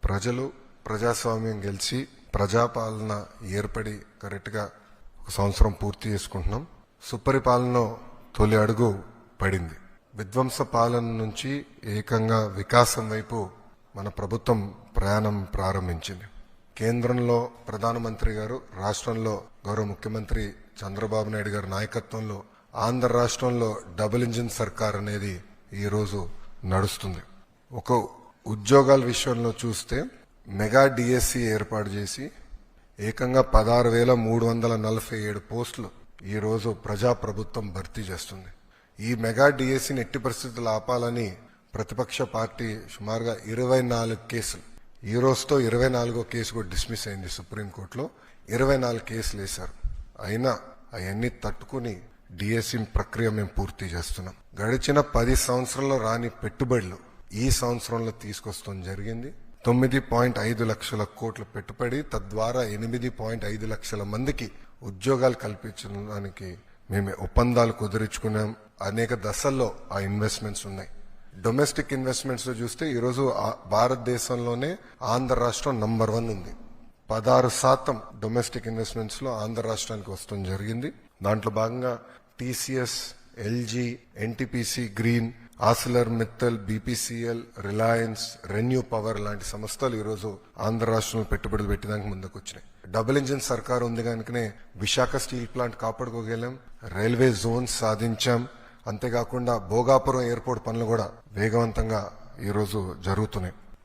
ప్రజలు ప్రజాస్వామ్యం గెలిచి ప్రజాపాలన ఏర్పడి కరెక్ట్గా ఒక సంవత్సరం పూర్తి చేసుకుంటున్నాం. సుపరిపాలన తొలి అడుగు పడింది. విధ్వంస పాలన నుంచి ఏకంగా వికాసం వైపు మన ప్రభుత్వం ప్రయాణం ప్రారంభించింది. కేంద్రంలో ప్రధానమంత్రి గారు, రాష్ట్రంలో గౌరవ ముఖ్యమంత్రి చంద్రబాబు నాయుడు గారి నాయకత్వంలో ఆంధ్ర రాష్ట్రంలో డబుల్ ఇంజిన్ సర్కార్ అనేది ఈరోజు నడుస్తుంది. ఒక ఉద్యోగాల విషయంలో చూస్తే మెగా డిఎస్సి ఏర్పాటు చేసి ఏకంగా 16,347 పోస్టులు ఈరోజు ప్రజాప్రభుత్వం భర్తీ చేస్తుంది. ఈ మెగా డిఎస్సిని ఎట్టి పరిస్థితులు ఆపాలని ప్రతిపక్ష పార్టీ సుమారుగా 24 కేసులు, ఈ రోజుతో 24వ కేసు కూడా డిస్మిస్ అయింది సుప్రీంకోర్టులో. 24 కేసులు వేశారు. అయినా అవన్నీ తట్టుకుని డిఎస్సి ప్రక్రియ మేము పూర్తి చేస్తున్నాం. గడిచిన 10 సంవత్సరాల్లో రాని పెట్టుబడులు ఈ సంవత్సరంలో తీసుకొస్తాం జరిగింది. 9.5 లక్షల కోట్ల పెట్టుబడి, తద్వారా 8.5 లక్షల మందికి ఉద్యోగాలు కల్పించడానికి మేము ఒప్పందాలు కుదుర్చుకున్నాం. అనేక దశల్లో ఆ ఇన్వెస్ట్మెంట్స్ ఉన్నాయి. డొమెస్టిక్ ఇన్వెస్ట్మెంట్స్ లో చూస్తే ఈరోజు భారతదేశంలోనే ఆంధ్ర రాష్ట్రం నంబర్ 1 ఉంది. 16% డొమెస్టిక్ ఇన్వెస్ట్మెంట్స్ లో ఆంధ్ర రాష్ట్రానికి వస్తూ జరిగింది. దాంట్లో భాగంగా TCS, LG, NTPC green, ఆసిలర్ Mittal, BPCL, Reliance, renew power లాంటి సంస్థలు ఈరోజు ఆంధ్ర రాష్ట్రంలో పెట్టుబడులు పెట్టడానికి ముందుకు వచ్చినాయి. డబుల్ ఇంజిన్ సర్కార్ ఉంది కనుకనే విశాఖ స్టీల్ ప్లాంట్ కాపాడుకోగలం, రైల్వే జోన్స్ సాధించాం. అంతేకాకుండా భోగాపురం ఎయిర్పోర్ట్ పనులు కూడా వేగవంతంగా ఈరోజు జరుగుతున్నాయి.